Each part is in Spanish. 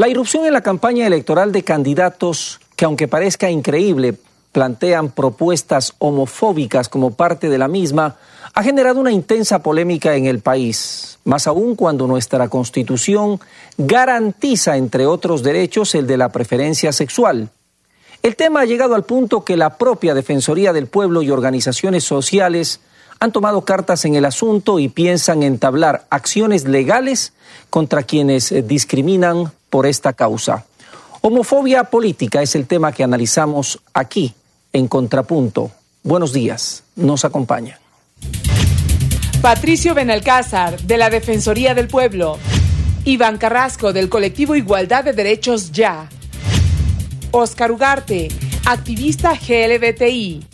La irrupción en la campaña electoral de candidatos que, aunque parezca increíble, plantean propuestas homofóbicas como parte de la misma, ha generado una intensa polémica en el país, más aún cuando nuestra Constitución garantiza, entre otros derechos, el de la preferencia sexual. El tema ha llegado al punto que la propia Defensoría del Pueblo y organizaciones sociales han tomado cartas en el asunto y piensan entablar acciones legales contra quienes discriminan por esta causa. Homofobia política es el tema que analizamos aquí, en Contrapunto. Buenos días, nos acompaña Patricio Benalcázar, de la Defensoría del Pueblo. Iván Carrasco, del colectivo Igualdad de Derechos Ya. Óscar Ugarte, activista GLBTI.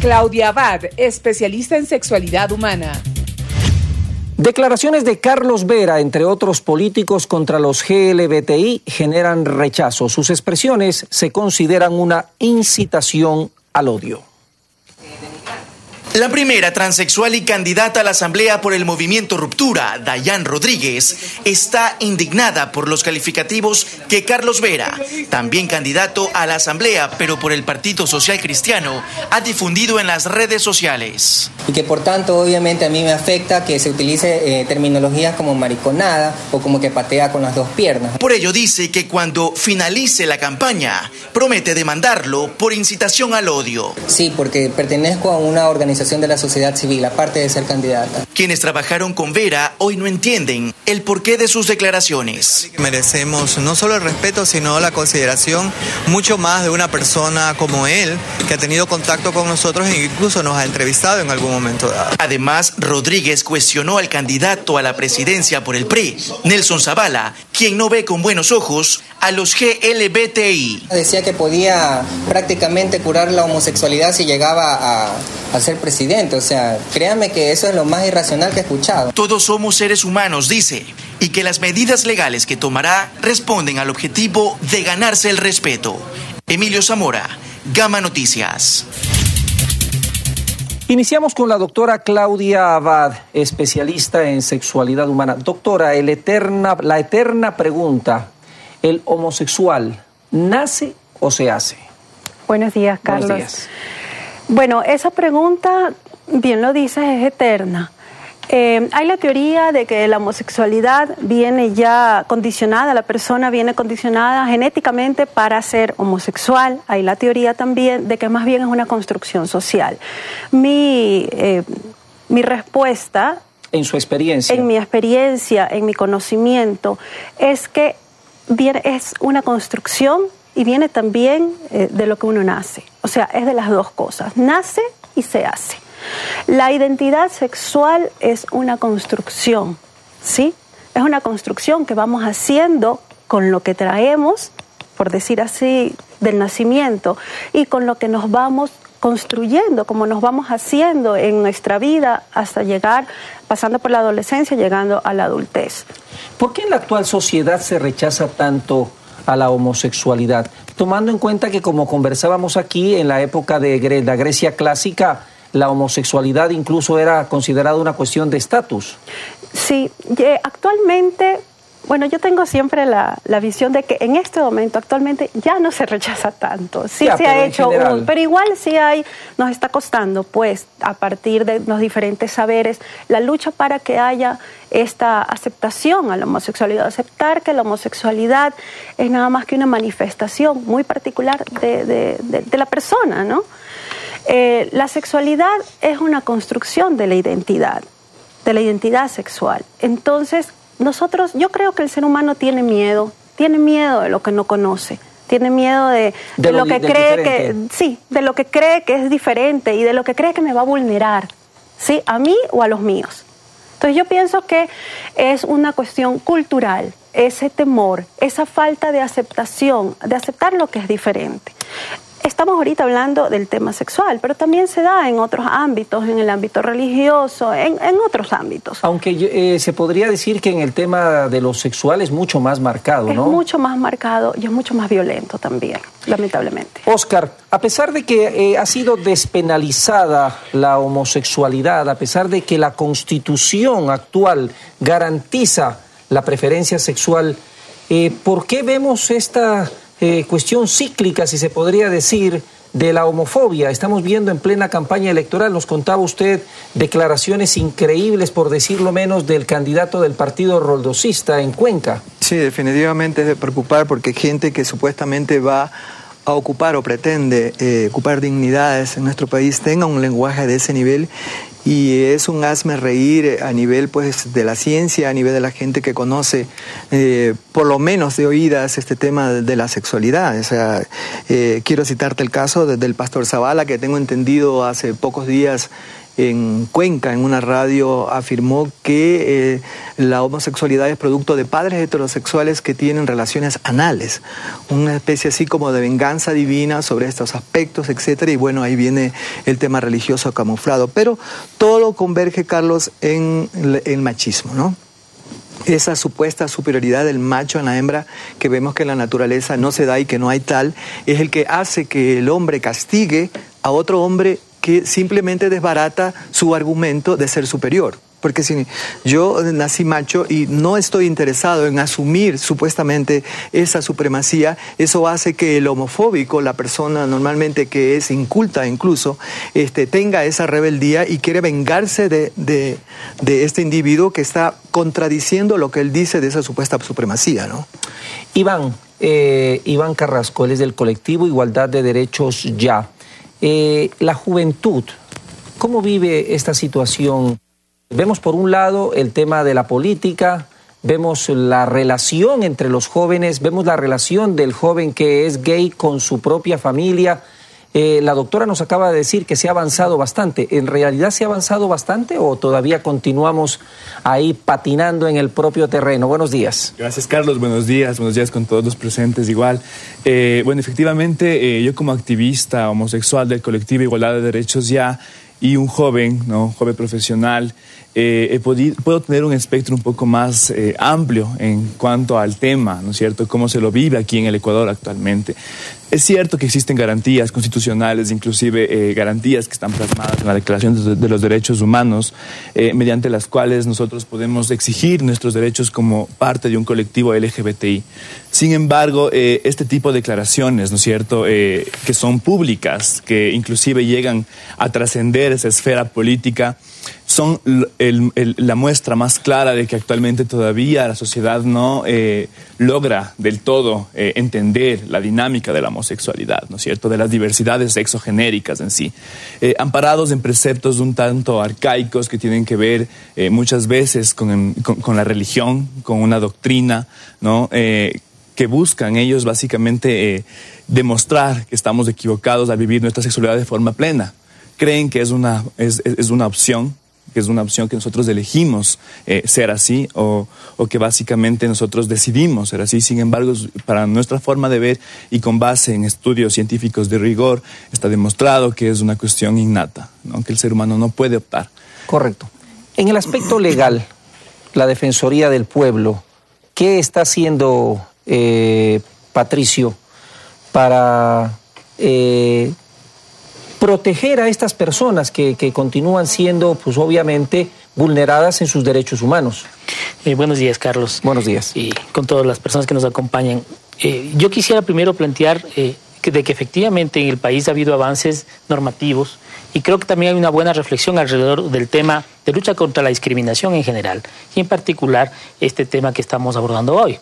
Claudia Abad, especialista en sexualidad humana. Declaraciones de Carlos Vera, entre otros políticos, contra los GLBTI generan rechazo. Sus expresiones se consideran una incitación al odio. La primera transexual y candidata a la Asamblea por el movimiento Ruptura, Dayan Rodríguez, está indignada por los calificativos que Carlos Vera, también candidato a la Asamblea, pero por el Partido Social Cristiano, ha difundido en las redes sociales. Y que por tanto, obviamente, a mí me afecta que se utilice terminologías como mariconada o como que patea con las dos piernas. Por ello dice que cuando finalice la campaña, promete demandarlo por incitación al odio. Sí, porque pertenezco a una organización de la sociedad civil, aparte de ser candidata. Quienes trabajaron con Vera hoy no entienden el porqué de sus declaraciones. Merecemos no solo el respeto, sino la consideración mucho más de una persona como él, que ha tenido contacto con nosotros e incluso nos ha entrevistado en algún momento dado. Además, Rodríguez cuestionó al candidato a la presidencia por el PRI, Nelson Zavala, quien no ve con buenos ojos a los GLBTI. Decía que podía prácticamente curar la homosexualidad si llegaba a ser presidente. O sea, créanme que eso es lo más irracional que he escuchado. Todos somos seres humanos, dice, y que las medidas legales que tomará responden al objetivo de ganarse el respeto. Emilio Zamora, Gama Noticias. Iniciamos con la doctora Claudia Abad, especialista en sexualidad humana. Doctora, la eterna pregunta, ¿el homosexual nace o se hace? Buenos días, Carlos. Buenos días. Bueno, esa pregunta, bien lo dices, es eterna. Hay la teoría de que la homosexualidad viene ya condicionada, la persona viene condicionada genéticamente para ser homosexual. Hay la teoría también de que más bien es una construcción social. Mi respuesta... En su experiencia. En mi experiencia, en mi conocimiento, es que es una construcción y viene también de lo que uno nace. O sea, es de las dos cosas. Nace y se hace. La identidad sexual es una construcción, ¿sí? Es una construcción que vamos haciendo con lo que traemos, por decir así, del nacimiento, y con lo que nos vamos construyendo, como nos vamos haciendo en nuestra vida hasta llegar, pasando por la adolescencia, llegando a la adultez. ¿Por qué en la actual sociedad se rechaza tanto a la homosexualidad? Tomando en cuenta que, como conversábamos aquí, en la época de la Grecia clásica, la homosexualidad incluso era considerada una cuestión de estatus. Sí, actualmente, bueno, yo tengo siempre la visión de que en este momento, actualmente, ya no se rechaza tanto. Sí se ha hecho pero igual sí nos está costando, pues, a partir de los diferentes saberes, la lucha para que haya esta aceptación a la homosexualidad, aceptar que la homosexualidad es nada más que una manifestación muy particular de la persona, ¿no? La sexualidad es una construcción de la identidad sexual. Entonces, yo creo que el ser humano tiene miedo de lo que no conoce, tiene miedo de lo que cree de lo que cree que es diferente y de lo que cree que me va a vulnerar, ¿sí? A mí o a los míos. Entonces yo pienso que es una cuestión cultural, ese temor, esa falta de aceptación, de aceptar lo que es diferente. Estamos ahorita hablando del tema sexual, pero también se da en otros ámbitos, en el ámbito religioso, en otros ámbitos. Aunque se podría decir que en el tema de lo sexual es mucho más marcado, ¿no? Es mucho más marcado y es mucho más violento también, lamentablemente. Óscar, a pesar de que ha sido despenalizada la homosexualidad, a pesar de que la Constitución actual garantiza la preferencia sexual, ¿Por qué vemos esta cuestión cíclica, si se podría decir, de la homofobia? Estamos viendo en plena campaña electoral, nos contaba usted declaraciones increíbles, por decirlo menos, del candidato del partido roldosista en Cuenca. Sí, definitivamente es de preocupar, porque hay gente que supuestamente va a ocupar o pretende ocupar dignidades en nuestro país tenga un lenguaje de ese nivel, y es un hazme reír a nivel pues de la ciencia, a nivel de la gente que conoce por lo menos de oídas este tema de la sexualidad. O sea, quiero citarte el caso del pastor Zavala, que tengo entendido hace pocos días en Cuenca, en una radio, afirmó que la homosexualidad es producto de padres heterosexuales que tienen relaciones anales, una especie así como de venganza divina sobre estos aspectos, etcétera. Y bueno, ahí viene el tema religioso camuflado, pero todo converge, Carlos, en el machismo, ¿no? Esa supuesta superioridad del macho en la hembra, que vemos que en la naturaleza no se da y que no hay tal, es el que hace que el hombre castigue a otro hombre que simplemente desbarata su argumento de ser superior. Porque si yo nací macho y no estoy interesado en asumir supuestamente esa supremacía, eso hace que el homofóbico, la persona normalmente que es inculta incluso, tenga esa rebeldía y quiere vengarse de este individuo que está contradiciendo lo que él dice de esa supuesta supremacía, ¿no? Iván Carrasco, él es del colectivo Igualdad de Derechos Ya. La juventud, ¿cómo vive esta situación? Vemos por un lado el tema de la política, vemos la relación entre los jóvenes, vemos la relación del joven que es gay con su propia familia. La doctora nos acaba de decir que se ha avanzado bastante. ¿En realidad se ha avanzado bastante o todavía continuamos ahí patinando en el propio terreno? Buenos días. Gracias, Carlos. Buenos días con todos los presentes igual. Bueno, efectivamente, yo como activista homosexual del colectivo Igualdad de Derechos Ya y un joven, ¿no? Joven profesional, puedo tener un espectro un poco más amplio en cuanto al tema, ¿no es cierto?, cómo se lo vive aquí en el Ecuador actualmente. Es cierto que existen garantías constitucionales, inclusive garantías que están plasmadas en la Declaración de los Derechos Humanos, mediante las cuales nosotros podemos exigir nuestros derechos como parte de un colectivo LGBTI. Sin embargo, este tipo de declaraciones, ¿no es cierto?, que son públicas, que inclusive llegan a trascender esa esfera política, son la muestra más clara de que actualmente todavía la sociedad no logra del todo entender la dinámica de la homosexualidad, ¿no es cierto?, de las diversidades sexogenéricas en sí, amparados en preceptos un tanto arcaicos que tienen que ver muchas veces con la religión, con una doctrina, ¿no?, que buscan ellos básicamente demostrar que estamos equivocados al vivir nuestra sexualidad de forma plena. Creen que es una opción, que nosotros elegimos ser así, o que básicamente nosotros decidimos ser así. Sin embargo, para nuestra forma de ver y con base en estudios científicos de rigor, está demostrado que es una cuestión innata, ¿no?, que el ser humano no puede optar. Correcto. En el aspecto legal, la Defensoría del Pueblo, ¿qué está haciendo Patricio para proteger a estas personas que continúan siendo, pues obviamente, vulneradas en sus derechos humanos? Buenos días, Carlos. Buenos días. Y con todas las personas que nos acompañan. Yo quisiera primero plantear de que efectivamente en el país ha habido avances normativos, y creo que también hay una buena reflexión alrededor del tema de lucha contra la discriminación en general, y en particular este tema que estamos abordando hoy.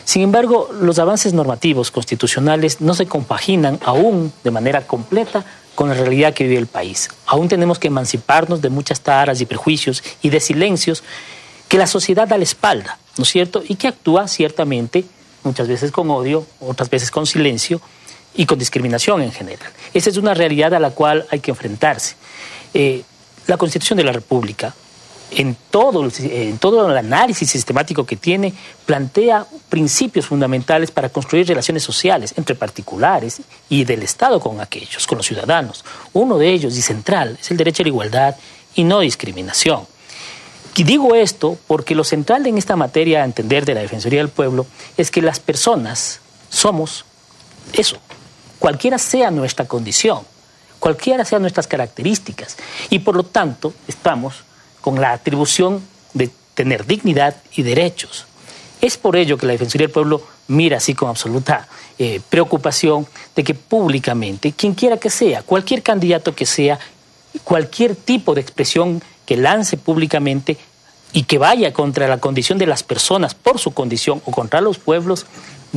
Sin embargo, los avances normativos constitucionales no se compaginan aún de manera completa con la realidad que vive el país. Aún tenemos que emanciparnos de muchas taras y prejuicios y de silencios que la sociedad da la espalda, ¿no es cierto?, y que actúa ciertamente, muchas veces con odio, otras veces con silencio y con discriminación en general. Esa es una realidad a la cual hay que enfrentarse. La Constitución de la República, en todo el análisis sistemático que tiene, plantea principios fundamentales para construir relaciones sociales entre particulares y del Estado con aquellos, con los ciudadanos. Uno de ellos, y central, es el derecho a la igualdad y no discriminación. Y digo esto porque lo central en esta materia, a entender de la Defensoría del Pueblo, es que las personas somos eso, cualquiera sea nuestra condición, cualquiera sean nuestras características, y por lo tanto estamos con la atribución de tener dignidad y derechos. Es por ello que la Defensoría del Pueblo mira así con absoluta preocupación de que públicamente, quien quiera que sea, cualquier candidato que sea, cualquier tipo de expresión que lance públicamente y que vaya contra la condición de las personas por su condición o contra los pueblos,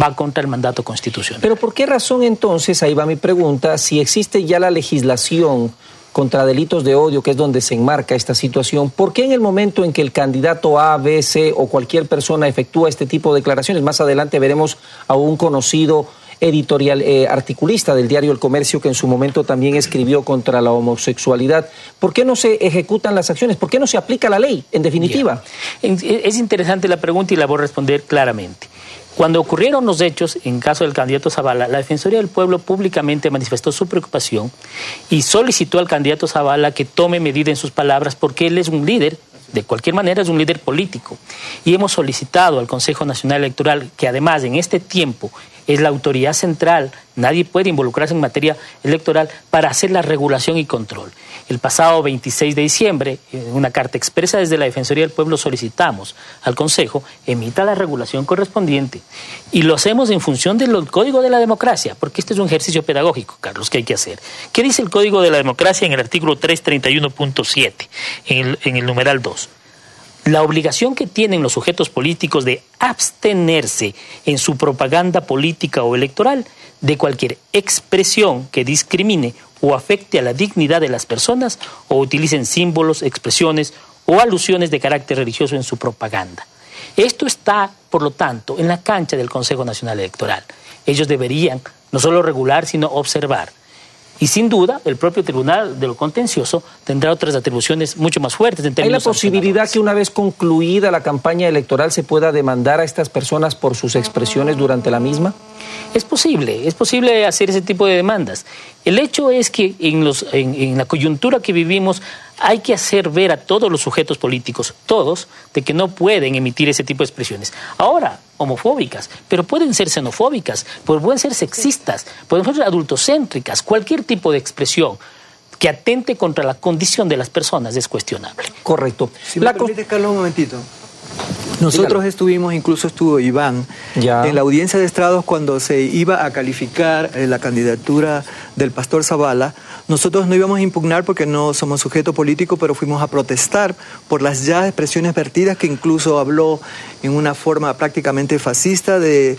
va contra el mandato constitucional. Pero ¿por qué razón entonces, ahí va mi pregunta, si existe ya la legislación contra delitos de odio, que es donde se enmarca esta situación, ¿por qué en el momento en que el candidato A, B, C o cualquier persona efectúa este tipo de declaraciones? Más adelante veremos a un conocido articulista del diario El Comercio que en su momento también escribió contra la homosexualidad. ¿Por qué no se ejecutan las acciones? ¿Por qué no se aplica la ley, en definitiva? Es interesante la pregunta y la voy a responder claramente. Cuando ocurrieron los hechos, en caso del candidato Zavala, la Defensoría del Pueblo públicamente manifestó su preocupación y solicitó al candidato Zavala que tome medida en sus palabras porque él es un líder, de cualquier manera es un líder político. Y hemos solicitado al Consejo Nacional Electoral, que además en este tiempo es la autoridad central, nadie puede involucrarse en materia electoral, para hacer la regulación y control. El pasado 26 de diciembre, en una carta expresa desde la Defensoría del Pueblo, solicitamos al Consejo emita la regulación correspondiente. Y lo hacemos en función del Código de la Democracia, porque este es un ejercicio pedagógico, Carlos, que hay que hacer. ¿Qué dice el Código de la Democracia en el artículo 331.7, en el numeral 2? La obligación que tienen los sujetos políticos de abstenerse en su propaganda política o electoral de cualquier expresión que discrimine o afecte a la dignidad de las personas o utilicen símbolos, expresiones o alusiones de carácter religioso en su propaganda. Esto está, por lo tanto, en la cancha del Consejo Nacional Electoral. Ellos deberían no solo regular, sino observar. Y sin duda, el propio Tribunal de lo Contencioso tendrá otras atribuciones mucho más fuertes en términos. ¿Hay la posibilidad que una vez concluida la campaña electoral se pueda demandar a estas personas por sus expresiones durante la misma? Es posible hacer ese tipo de demandas. El hecho es que en la coyuntura que vivimos hay que hacer ver a todos los sujetos políticos, todos, de que no pueden emitir ese tipo de expresiones. Ahora, homofóbicas, pero pueden ser xenofóbicas, pueden ser sexistas, pueden ser adultocéntricas, cualquier tipo de expresión que atente contra la condición de las personas es cuestionable. Correcto. Si me permite, Carlos, un momentito. Nosotros estuvimos, incluso estuvo Iván, en la audiencia de estrados cuando se iba a calificar la candidatura del pastor Zavala. Nosotros no íbamos a impugnar porque no somos sujeto político, pero fuimos a protestar por las ya expresiones vertidas, que incluso habló en una forma prácticamente fascista de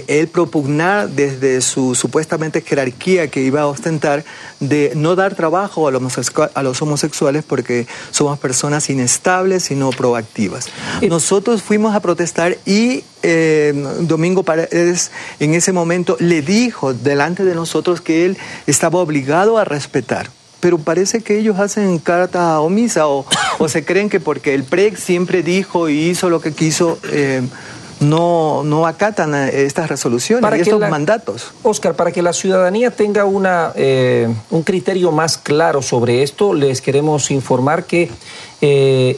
él propugnar desde su supuestamente jerarquía que iba a ostentar de no dar trabajo a los homosexuales porque somos personas inestables y no proactivas. Nosotros fuimos a protestar y Domingo Paredes en ese momento le dijo delante de nosotros que él estaba obligado a respetar. Pero parece que ellos hacen carta omisa o se creen que porque el PREC siempre dijo y hizo lo que quiso, no acatan estas resoluciones y estos mandatos. Óscar, para que la ciudadanía tenga un criterio más claro sobre esto, les queremos informar que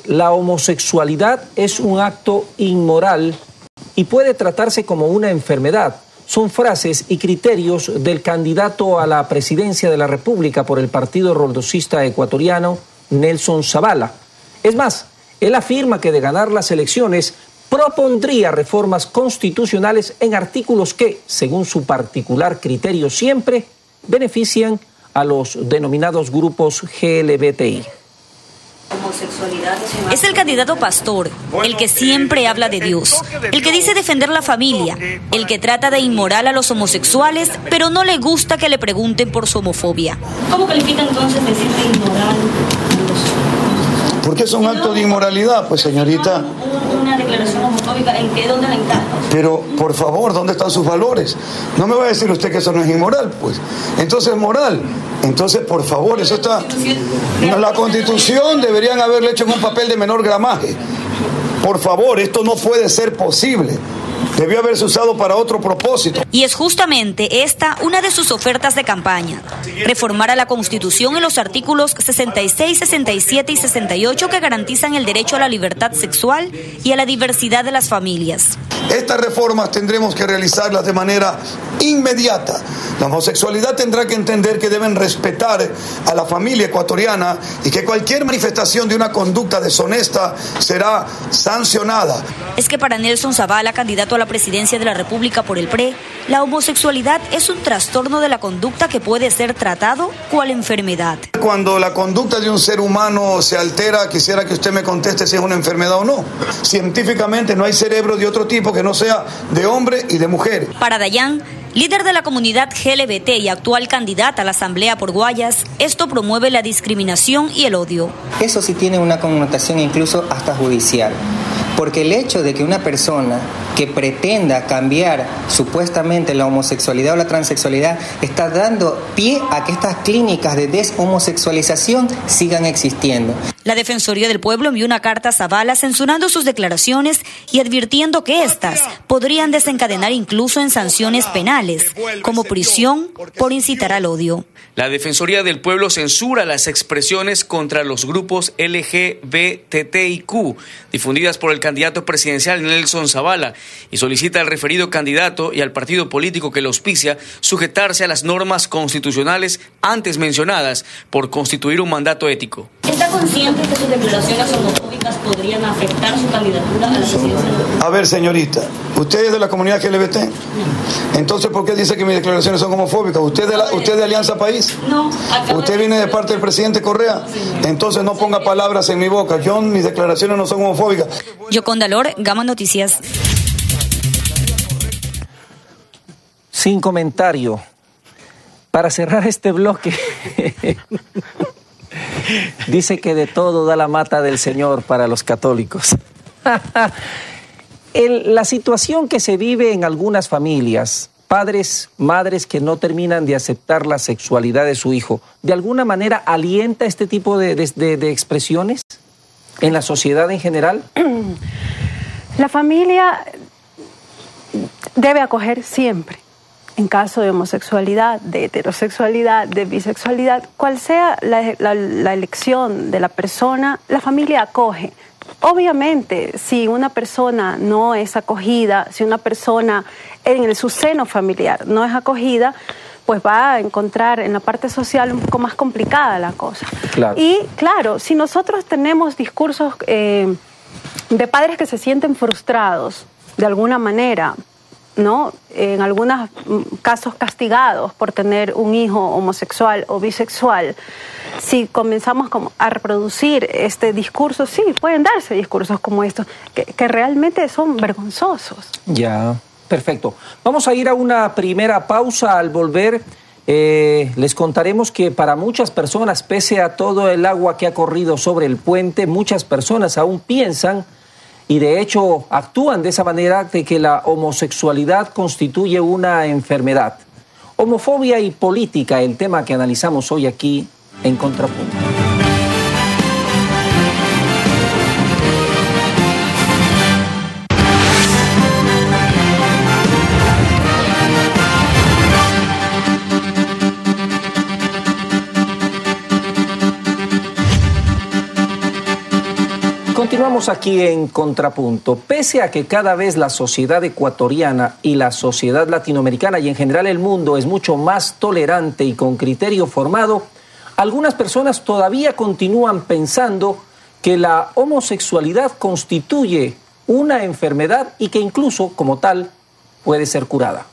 la homosexualidad es un acto inmoral y puede tratarse como una enfermedad. Son frases y criterios del candidato a la presidencia de la República por el Partido Roldosista Ecuatoriano, Nelson Zavala. Es más, él afirma que de ganar las elecciones propondría reformas constitucionales en artículos que, según su particular criterio siempre, benefician a los denominados grupos GLBTI. Es el candidato pastor, el que siempre habla de Dios, el que dice defender la familia, el que trata de inmoral a los homosexuales, pero no le gusta que le pregunten por su homofobia. ¿Cómo califica entonces decir de inmoral? ¿Por qué es un acto de inmoralidad, pues, señorita? Una declaración homofóbica, ¿dónde la encaja? Pero, por favor, ¿dónde están sus valores? No me va a decir usted que eso no es inmoral, pues. Entonces es moral. Entonces, por favor, eso está... La Constitución deberían haberle hecho en un papel de menor gramaje. Por favor, esto no puede ser posible. Debió haberse usado para otro propósito. Y es justamente esta una de sus ofertas de campaña. Reformar a la Constitución en los artículos 66, 67 y 68 que garantizan el derecho a la libertad sexual y a la diversidad de las familias. Estas reformas tendremos que realizarlas de manera inmediata. La homosexualidad tendrá que entender que deben respetar a la familia ecuatoriana y que cualquier manifestación de una conducta deshonesta será sancionada. Es que para Nelson Zavala, candidato a la presidencia de la República por el PRE, la homosexualidad es un trastorno de la conducta que puede ser tratado cual enfermedad. Cuando la conducta de un ser humano se altera, quisiera que usted me conteste si es una enfermedad o no. Científicamente no hay cerebro de otro tipo que no sea de hombre y de mujer. Para Dayan, líder de la comunidad LGBT y actual candidata a la Asamblea por Guayas, esto promueve la discriminación y el odio. Eso sí tiene una connotación incluso hasta judicial. Porque el hecho de que una persona que pretenda cambiar supuestamente la homosexualidad o la transexualidad está dando pie a que estas clínicas de deshomosexualización sigan existiendo. La Defensoría del Pueblo envió una carta a Zavala censurando sus declaraciones y advirtiendo que estas podrían desencadenar incluso en sanciones penales, como prisión por incitar al odio. La Defensoría del Pueblo censura las expresiones contra los grupos LGBTIQ difundidas por el candidato presidencial Nelson Zavala y solicita al referido candidato y al partido político que lo auspicia sujetarse a las normas constitucionales antes mencionadas por constituir un mandato ético. ¿Está consciente que sus declaraciones homofóbicas podrían afectar su candidatura a la presidencia? A ver, señorita, ¿usted es de la comunidad LGBT? No. Entonces, ¿por qué dice que mis declaraciones son homofóbicas? ¿Usted de Alianza País? No. ¿Usted viene de parte del presidente Correa? Entonces no ponga palabras en mi boca. Mis declaraciones no son homofóbicas. Yoconda Lor, Gama Noticias. Sin comentario. Para cerrar este bloque, dice que de todo da la mata del Señor para los católicos. La situación que se vive en algunas familias, padres, madres que no terminan de aceptar la sexualidad de su hijo, ¿de alguna manera alienta este tipo de expresiones en la sociedad en general? La familia debe acoger siempre, en caso de homosexualidad, de heterosexualidad, de bisexualidad, cual sea la elección de la persona, la familia acoge. Obviamente, si una persona no es acogida, si una persona en su seno familiar no es acogida, pues va a encontrar en la parte social un poco más complicada la cosa. Claro. Y claro, si nosotros tenemos discursos de padres que se sienten frustrados de alguna manera, ¿no? En algunos casos castigados por tener un hijo homosexual o bisexual, si comenzamos a reproducir este discurso, sí, pueden darse discursos como estos, que realmente son vergonzosos. Ya, perfecto. Vamos a ir a una primera pausa. Al volver, les contaremos que para muchas personas, pese a todo el agua que ha corrido sobre el puente, muchas personas aún piensan y de hecho actúan de esa manera, de que la homosexualidad constituye una enfermedad. Homofobia y política, el tema que analizamos hoy aquí en Contrapunto. Continuamos aquí en Contrapunto. Pese a que cada vez la sociedad ecuatoriana y la sociedad latinoamericana y en general el mundo es mucho más tolerante y con criterio formado, algunas personas todavía continúan pensando que la homosexualidad constituye una enfermedad y que incluso, como tal, puede ser curada.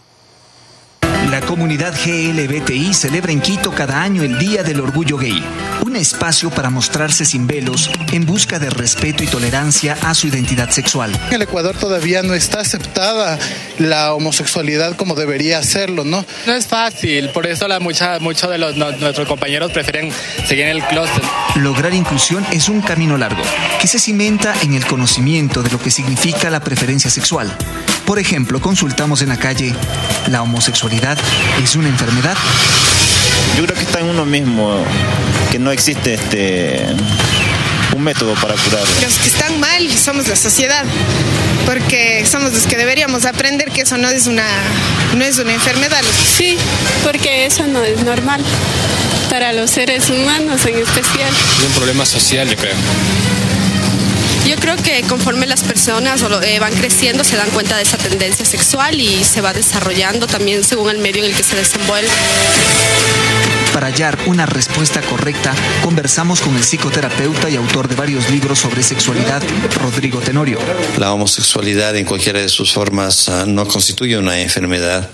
La comunidad GLBTI celebra en Quito cada año el Día del Orgullo Gay, un espacio para mostrarse sin velos en busca de respeto y tolerancia a su identidad sexual. En el Ecuador todavía no está aceptada la homosexualidad como debería hacerlo, ¿no? No es fácil, por eso muchos de nuestros compañeros prefieren seguir en el closet. Lograr inclusión es un camino largo, que se cimenta en el conocimiento de lo que significa la preferencia sexual. Por ejemplo, consultamos en la calle, ¿la homosexualidad es una enfermedad? Yo creo que está en uno mismo, que no existe un método para curarlo. Los que están mal somos la sociedad, porque somos los que deberíamos aprender que eso no es una enfermedad. Sí, porque eso no es normal, para los seres humanos en especial. Es un problema social, yo creo. Yo creo que conforme las personas van creciendo se dan cuenta de esa tendencia sexual y se va desarrollando también según el medio en el que se desenvuelve. Para hallar una respuesta correcta, conversamos con el psicoterapeuta y autor de varios libros sobre sexualidad, Rodrigo Tenorio. La homosexualidad en cualquiera de sus formas no constituye una enfermedad.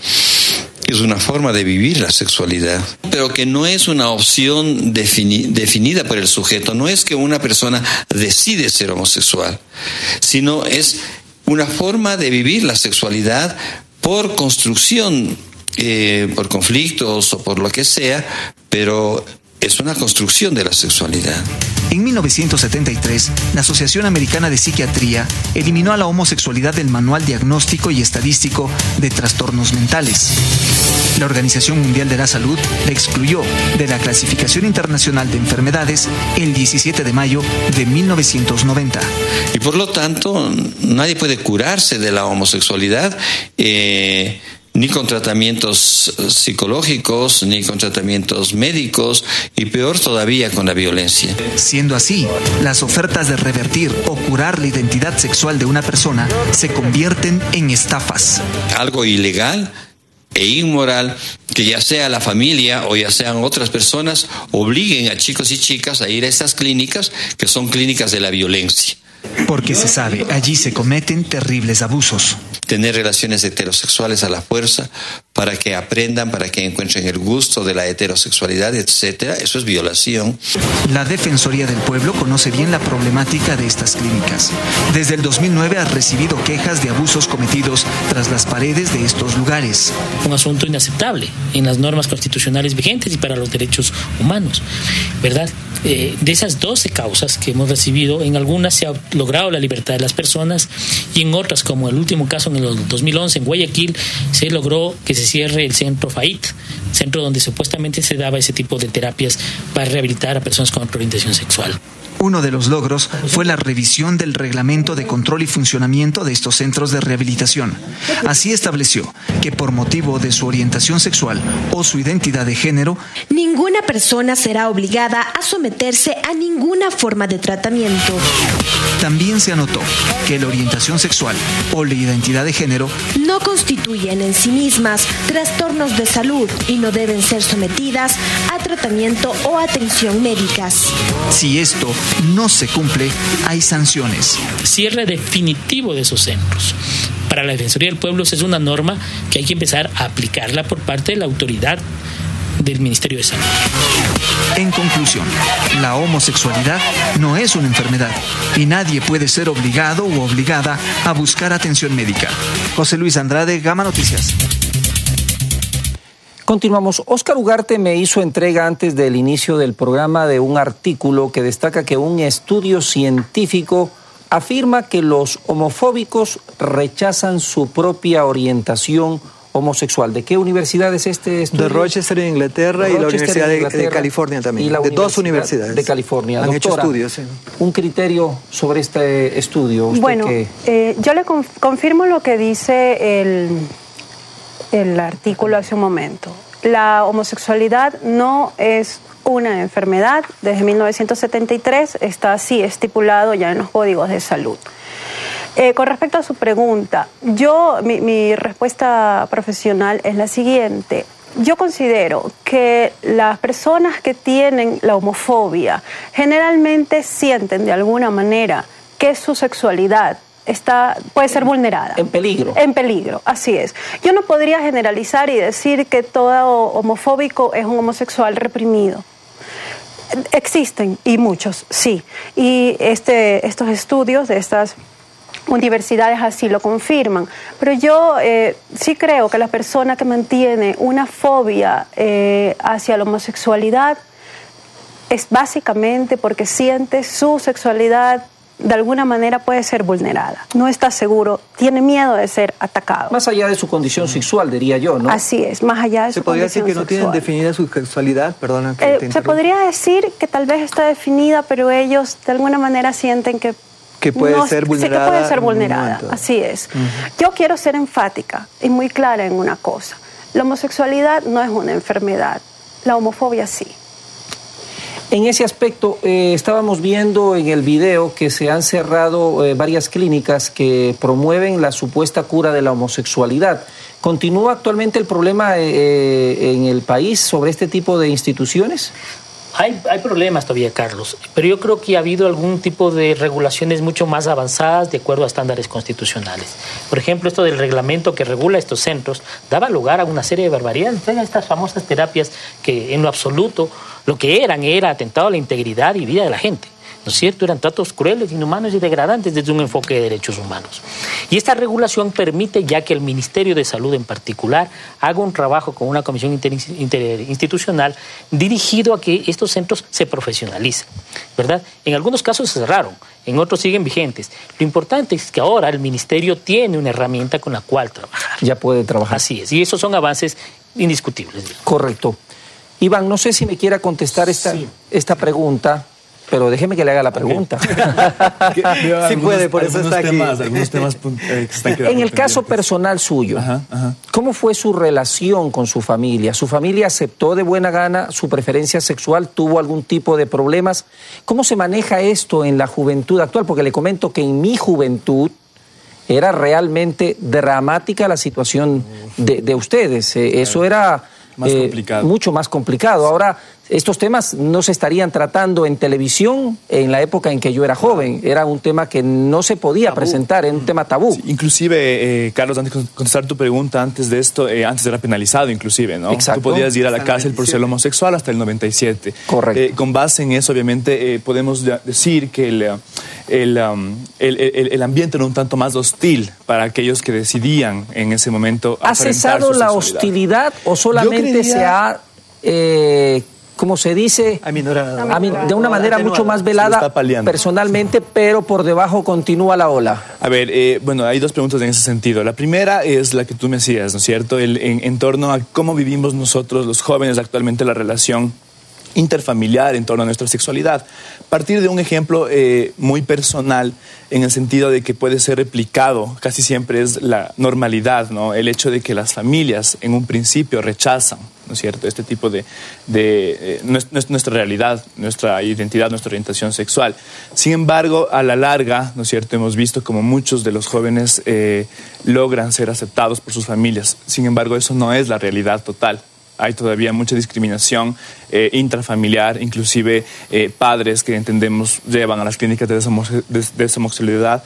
Es una forma de vivir la sexualidad, pero que no es una opción definida por el sujeto. No es que una persona decide ser homosexual, sino es una forma de vivir la sexualidad por construcción, por conflictos o por lo que sea, pero es una construcción de la sexualidad. En 1973, la Asociación Americana de Psiquiatría eliminó a la homosexualidad del Manual Diagnóstico y Estadístico de Trastornos Mentales. La Organización Mundial de la Salud la excluyó de la Clasificación Internacional de Enfermedades el 17 de mayo de 1990. Y por lo tanto, nadie puede curarse de la homosexualidad, ni con tratamientos psicológicos, ni con tratamientos médicos, y peor todavía con la violencia. Siendo así, las ofertas de revertir o curar la identidad sexual de una persona se convierten en estafas. Algo ilegal e inmoral que ya sea la familia o ya sean otras personas obliguen a chicos y chicas a ir a estas clínicas que son clínicas de la violencia. Porque se sabe, allí se cometen terribles abusos. Tener relaciones heterosexuales a la fuerza para que aprendan, para que encuentren el gusto de la heterosexualidad, etcétera, eso es violación. La Defensoría del Pueblo conoce bien la problemática de estas clínicas. Desde el 2009 ha recibido quejas de abusos cometidos tras las paredes de estos lugares. Un asunto inaceptable en las normas constitucionales vigentes y para los derechos humanos, ¿verdad? De esas 12 causas que hemos recibido, en algunas se ha logrado la libertad de las personas y en otras, como el último caso en el 2011 en Guayaquil, se logró que se cierre el centro FAIT, centro donde supuestamente se daba ese tipo de terapias para rehabilitar a personas con orientación sexual. Uno de los logros fue la revisión del reglamento de control y funcionamiento de estos centros de rehabilitación. Así estableció que por motivo de su orientación sexual o su identidad de género, ninguna persona será obligada a someterse a ninguna forma de tratamiento. También se anotó que la orientación sexual o la identidad de género no constituyen en sí mismas trastornos de salud y no deben ser sometidas a tratamiento o atención médicas. Si esto no se cumple, hay sanciones. Cierre definitivo de esos centros. Para la Defensoría del Pueblo es una norma que hay que empezar a aplicarla por parte de la autoridad del Ministerio de Salud. En conclusión, la homosexualidad no es una enfermedad y nadie puede ser obligado u obligada a buscar atención médica. José Luis Andrade, Gama Noticias. Continuamos. Óscar Ugarte me hizo entrega antes del inicio del programa de un artículo que destaca que un estudio científico afirma que los homofóbicos rechazan su propia orientación homosexual. ¿De qué universidad es este estudio? De Rochester en Inglaterra y la Universidad de California también. De dos universidades. De California. Han Doctora, hecho estudios, sí. Un criterio sobre este estudio. Bueno, yo le confirmo lo que dice el artículo hace un momento. La homosexualidad no es una enfermedad. Desde 1973 está así estipulado ya en los códigos de salud. Con respecto a su pregunta, mi respuesta profesional es la siguiente. Yo considero que las personas que tienen la homofobia generalmente sienten de alguna manera que su sexualidad puede ser vulnerada. En peligro. En peligro, así es. Yo no podría generalizar y decir que todo homofóbico es un homosexual reprimido. Existen, y muchos, sí. Y estos estudios de estas universidades así lo confirman. Pero yo sí creo que la persona que mantiene una fobia hacia la homosexualidad es básicamente porque siente su sexualidad de alguna manera puede ser vulnerada. No está seguro, tiene miedo de ser atacado. Más allá de su condición sexual, diría yo, ¿no? Así es, más allá de su condición sexual. ¿Se podría decir que no tienen definida su sexualidad? Perdona que te interrumpa. Se podría decir que tal vez está definida, pero ellos de alguna manera sienten que puede ser vulnerada. Sí, que puede ser vulnerada, así es. Yo quiero ser enfática y muy clara en una cosa. La homosexualidad no es una enfermedad, la homofobia sí. En ese aspecto, estábamos viendo en el video que se han cerrado varias clínicas que promueven la supuesta cura de la homosexualidad. ¿Continúa actualmente el problema en el país sobre este tipo de instituciones? Hay problemas todavía, Carlos, pero yo creo que ha habido algún tipo de regulaciones mucho más avanzadas de acuerdo a estándares constitucionales. Por ejemplo, esto del reglamento que regula estos centros daba lugar a una serie de barbaridades. Estas famosas terapias que en lo absoluto lo que era atentado a la integridad y vida de la gente. ¿No es cierto? Eran tratos crueles, inhumanos y degradantes desde un enfoque de derechos humanos. Y esta regulación permite ya que el Ministerio de Salud en particular haga un trabajo con una comisión interinstitucional dirigido a que estos centros se profesionalicen, ¿verdad? En algunos casos se cerraron, en otros siguen vigentes. Lo importante es que ahora el Ministerio tiene una herramienta con la cual trabajar. Ya puede trabajar. Así es, y esos son avances indiscutibles. Correcto. Iván, no sé si me quiera contestar esta pregunta, pero déjeme que le haga la pregunta. Sí puede, por eso está aquí. Algunos temas que están quedando. En el caso personal suyo, ¿cómo fue su relación con su familia? ¿Su familia aceptó de buena gana su preferencia sexual? ¿Tuvo algún tipo de problemas? ¿Cómo se maneja esto en la juventud actual? Porque le comento que en mi juventud era realmente dramática la situación de ustedes. Eso era mucho más complicado. Ahora, estos temas no se estarían tratando en televisión en la época en que yo era joven. Era un tema que no se podía presentar, era un tema tabú. Sí, inclusive, Carlos, antes de contestar tu pregunta, antes de esto, antes era penalizado inclusive, ¿no? Exacto. Tú podías ir a la cárcel por ser homosexual hasta el 97. Correcto. Con base en eso, obviamente, podemos decir que el ambiente era un tanto más hostil para aquellos que decidían en ese momento ¿Ha cesado la hostilidad o solamente se ha... como se dice, de una manera mucho más velada personalmente, pero por debajo continúa la ola? A ver, bueno, hay dos preguntas en ese sentido. La primera es la que tú me hacías, ¿no es cierto? En torno a cómo vivimos nosotros, los jóvenes, actualmente la relación interfamiliar en torno a nuestra sexualidad. Partir de un ejemplo muy personal en el sentido de que puede ser replicado, casi siempre es la normalidad, ¿no? El hecho de que las familias en un principio rechazan, ¿no es cierto?, este tipo de nuestra realidad, nuestra identidad, nuestra orientación sexual. Sin embargo, a la larga, ¿no es cierto?, hemos visto como muchos de los jóvenes logran ser aceptados por sus familias. Sin embargo, eso no es la realidad total. Hay todavía mucha discriminación intrafamiliar, inclusive padres que entendemos llevan a las clínicas de deshomosexualidad.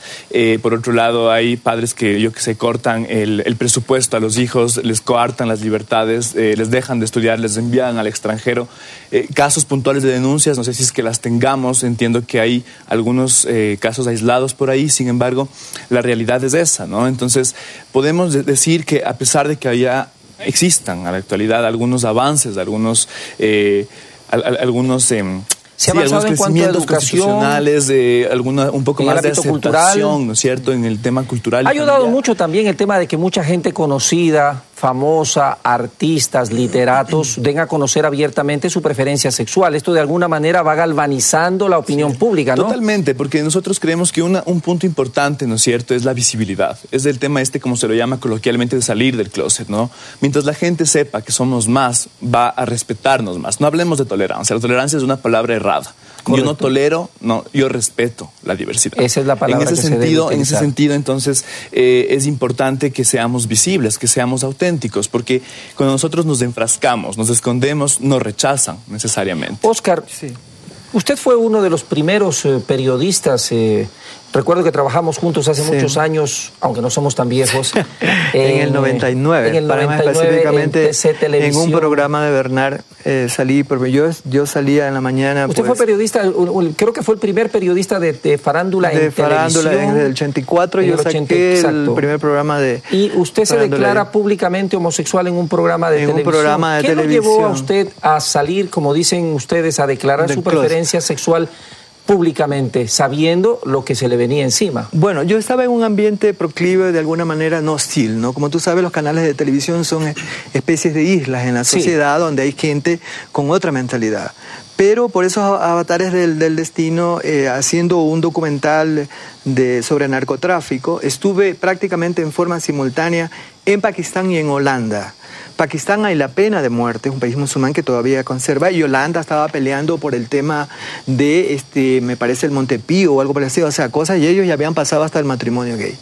Por otro lado, hay padres que se cortan el presupuesto a los hijos, les coartan las libertades, les dejan de estudiar, les envían al extranjero. Casos puntuales de denuncias, no sé si es que las tengamos, entiendo que hay algunos casos aislados por ahí, sin embargo, la realidad es esa, ¿no? Entonces, podemos decir que a pesar de que existan a la actualidad algunos avances, algunos se ha avanzado en cuanto a educación, un poco más de aceptación, cultural, ¿no es cierto?, en el tema cultural. Ha ayudado mucho también el tema de que mucha gente conocida, famosa, artistas, literatos, den a conocer abiertamente su preferencia sexual. Esto de alguna manera va galvanizando la opinión pública, ¿no? Totalmente, porque nosotros creemos que un punto importante, ¿no es cierto?, es la visibilidad. Es el tema como se lo llama coloquialmente, de salir del closet, ¿no? Mientras la gente sepa que somos más, va a respetarnos más. No hablemos de tolerancia. La tolerancia es una palabra errada. Correcto. Yo no tolero, yo respeto la diversidad. Esa es la palabra en ese sentido, entonces, es importante que seamos visibles, que seamos auténticos, porque cuando nosotros nos enfrascamos, nos escondemos, nos rechazan necesariamente. Óscar, usted fue uno de los primeros periodistas. Recuerdo que trabajamos juntos hace muchos años, aunque no somos tan viejos. En el 99, para más específicamente en un programa de Bernard salí, porque yo salía en la mañana. Usted fue periodista, creo que fue el primer periodista de farándula en televisión. En el 84 yo saqué el primer programa de... Y usted se declara públicamente homosexual en un programa de televisión. ¿Qué lo llevó a usted a salir, como dicen ustedes, a declarar su preferencia sexual públicamente, sabiendo lo que se le venía encima? Bueno, yo estaba en un ambiente proclive, de alguna manera no hostil, ¿no? Como tú sabes, los canales de televisión son especies de islas en la sociedad donde hay gente con otra mentalidad. Pero por esos avatares del destino, haciendo un documental sobre narcotráfico, estuve prácticamente en forma simultánea en Pakistán y en Holanda. Pakistán hay la pena de muerte, es un país musulmán que todavía conserva, y Holanda estaba peleando por el tema de, me parece, el Montepío o algo parecido, o sea, cosas, y ellos ya habían pasado hasta el matrimonio gay.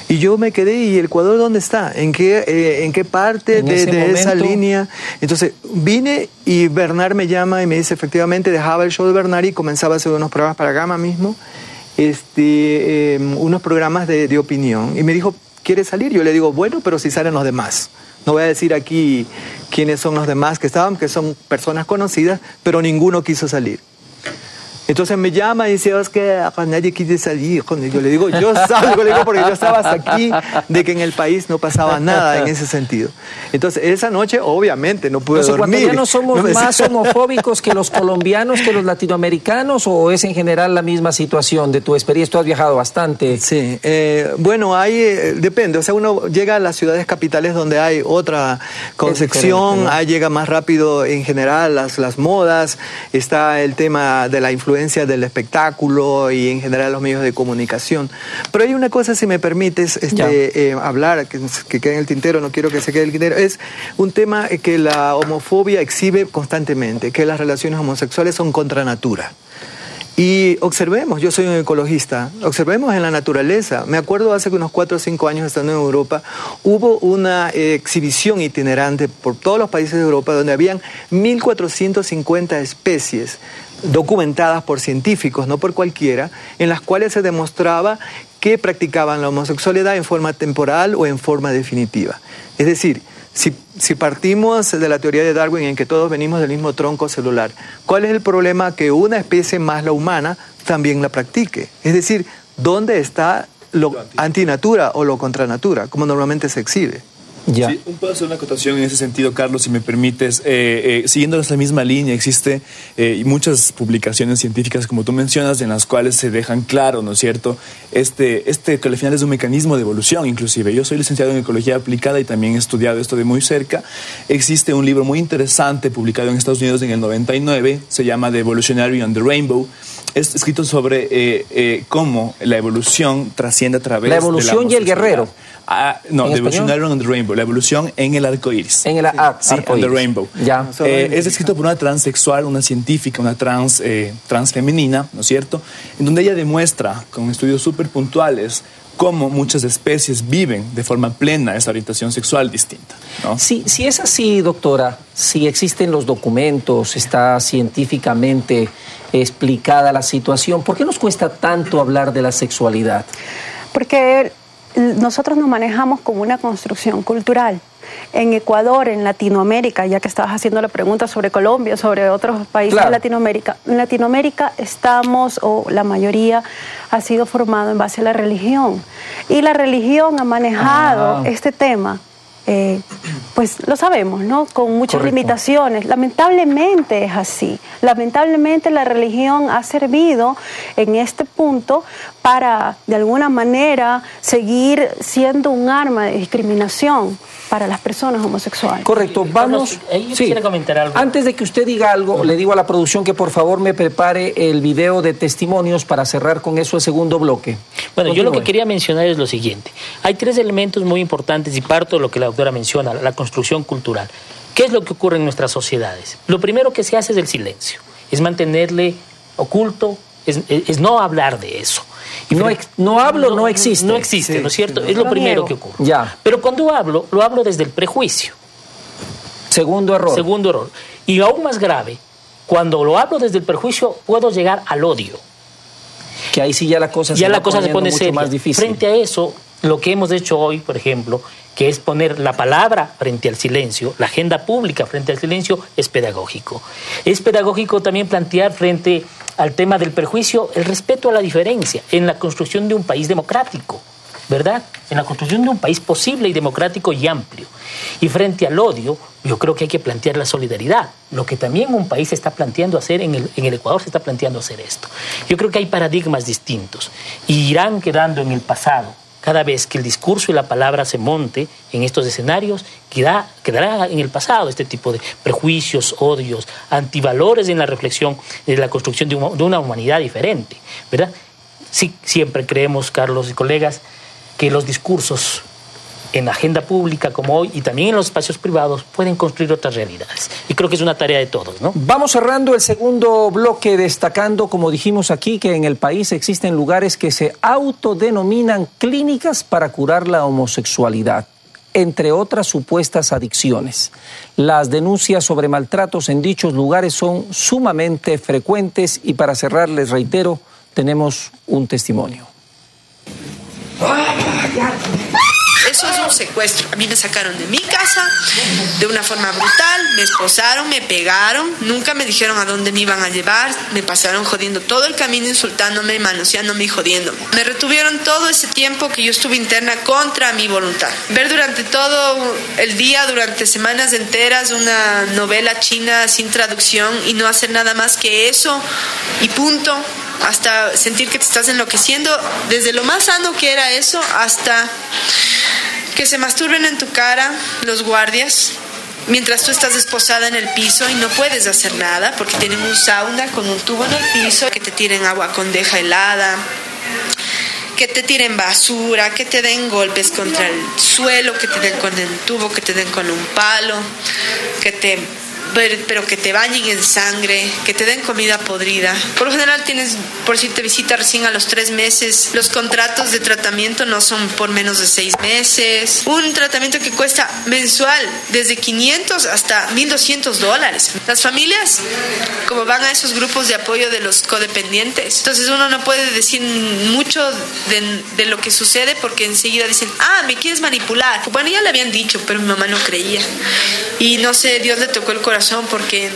Y yo me quedé, ¿y el Ecuador dónde está? ¿En qué parte de esa línea? Entonces vine y Bernard me llama y me dice, efectivamente, dejaba el show de Bernard y comenzaba a hacer unos programas para Gama mismo, unos programas de opinión. Y me dijo, ¿quieres salir? Yo le digo, bueno, pero si salen los demás. No voy a decir aquí quiénes son los demás que estaban, que son personas conocidas, pero ninguno quiso salir. Entonces me llama y dice, es que nadie quiere salir. Yo le digo, yo salgo, le digo, porque yo estaba hasta aquí de que en el país no pasaba nada en ese sentido. Entonces esa noche obviamente no pude dormir. ¿Los ecuatorianos somos más homofóbicos que los colombianos, que los latinoamericanos, o es en general la misma situación de tu experiencia? Tú has viajado bastante. Sí, bueno, depende. O sea, uno llega a las ciudades capitales donde hay otra concepción, ¿no? Llega más rápido en general las modas, está el tema de la influencia del espectáculo y en general los medios de comunicación. Pero hay una cosa, si me permites hablar, que quede en el tintero, no quiero que se quede en el tintero, es un tema que la homofobia exhibe constantemente, que las relaciones homosexuales son contra natura. Y observemos, yo soy un ecologista, observemos en la naturaleza. Me acuerdo hace unos 4 o 5 años estando en Europa, hubo una exhibición itinerante por todos los países de Europa donde habían 1.450 especies documentadas por científicos, no por cualquiera, en las cuales se demostraba que practicaban la homosexualidad en forma temporal o en forma definitiva. Es decir, si partimos de la teoría de Darwin en que todos venimos del mismo tronco celular, ¿cuál es el problema? Que una especie más la humana también la practique. Es decir, ¿dónde está lo antinatura o lo contranatura, como normalmente se exhibe? Ya. Sí, puedo hacer una acotación en ese sentido, Carlos, si me permites. Siguiendo esa misma línea, existe muchas publicaciones científicas, como tú mencionas, en las cuales se dejan claro, ¿no es cierto?, que al final es un mecanismo de evolución, inclusive. Yo soy licenciado en Ecología Aplicada y también he estudiado esto de muy cerca. Existe un libro muy interesante publicado en Estados Unidos en el 99, se llama The Evolutionary on the Rainbow. Es escrito sobre cómo la evolución trasciende a través de la evolución y el guerrero. No, The Evolutionary on the Rainbow, la evolución en el arco iris. En el arco iris. On the Rainbow. Ya. Es escrito por una transexual, una científica, una transfemenina, ¿no es cierto?, en donde ella demuestra, con estudios súper puntuales, cómo muchas especies viven de forma plena esa orientación sexual distinta, ¿no? Si es así, doctora, si existen los documentos, está científicamente explicada la situación, ¿por qué nos cuesta tanto hablar de la sexualidad? Porque nosotros nos manejamos como una construcción cultural. En Ecuador, en Latinoamérica, ya que estabas haciendo la pregunta sobre Colombia, sobre otros países de Latinoamérica, en Latinoamérica estamos, o la mayoría, ha sido formado en base a la religión. Y la religión ha manejado este tema, pues lo sabemos, ¿no?, con muchas limitaciones. Lamentablemente es así. Lamentablemente la religión ha servido en este punto para, de alguna manera, seguir siendo un arma de discriminación para las personas homosexuales. Correcto, vamos. Yo quisiera comentar algo. Antes de que usted diga algo, le digo a la producción que por favor me prepare el video de testimonios para cerrar con eso el segundo bloque. Bueno, yo lo que quería mencionar es lo siguiente. Hay 3 elementos muy importantes y parto de lo que la doctora menciona, la construcción cultural. ¿Qué es lo que ocurre en nuestras sociedades? Lo primero que se hace es el silencio, es mantenerle oculto, es no hablar de eso. No hablo, no existe. No existe, ¿no es cierto? Es lo primero que ocurre. Ya. Pero cuando hablo, lo hablo desde el prejuicio. Segundo error. Segundo error. Y aún más grave, cuando lo hablo desde el prejuicio, puedo llegar al odio. Que ahí sí ya la cosa se pone mucho más difícil. Frente a eso, lo que hemos hecho hoy, por ejemplo, que es poner la palabra frente al silencio, la agenda pública frente al silencio, es pedagógico. Es pedagógico también plantear frente al tema del prejuicio el respeto a la diferencia en la construcción de un país democrático, ¿verdad? En la construcción de un país posible y democrático y amplio. Y frente al odio, yo creo que hay que plantear la solidaridad, lo que también un país se está planteando hacer, en el Ecuador se está planteando hacer esto. Yo creo que hay paradigmas distintos y irán quedando en el pasado. Cada vez que el discurso y la palabra se monte en estos escenarios, quedará en el pasado este tipo de prejuicios, odios, antivalores en la reflexión de la construcción de una humanidad diferente, ¿verdad? Sí, siempre creemos, Carlos y colegas, que los discursos en la agenda pública como hoy y también en los espacios privados pueden construir otras realidades. Y creo que es una tarea de todos, ¿no? Vamos cerrando el segundo bloque destacando, como dijimos aquí, que en el país existen lugares que se autodenominan clínicas para curar la homosexualidad, entre otras supuestas adicciones. Las denuncias sobre maltratos en dichos lugares son sumamente frecuentes y para cerrar les reitero, tenemos un testimonio. Eso es un secuestro. A mí me sacaron de mi casa de una forma brutal, me esposaron, me pegaron, nunca me dijeron a dónde me iban a llevar, me pasaron jodiendo todo el camino, insultándome, manoseándome y jodiéndome. Me retuvieron todo ese tiempo que yo estuve interna contra mi voluntad. Ver durante todo el día, durante semanas enteras, una novela china sin traducción y no hacer nada más que eso y punto, hasta sentir que te estás enloqueciendo, desde lo más sano que era eso hasta que se masturben en tu cara los guardias mientras tú estás esposada en el piso y no puedes hacer nada porque tienen un sauna con un tubo en el piso, que te tiren agua con deja helada, que te tiren basura, que te den golpes contra el suelo, que te den con el tubo, que te den con un palo, pero que te bañen en sangre, que te den comida podrida. Por lo general tienes, por si te visita recién a los 3 meses, los contratos de tratamiento no son por menos de 6 meses. Un tratamiento que cuesta mensual desde $500 hasta $1,200. Las familias, como van a esos grupos de apoyo de los codependientes, entonces uno no puede decir mucho de lo que sucede porque enseguida dicen, me quieres manipular. Bueno, ya le habían dicho, pero mi mamá no creía. Y no sé, Dios le tocó el corazón porque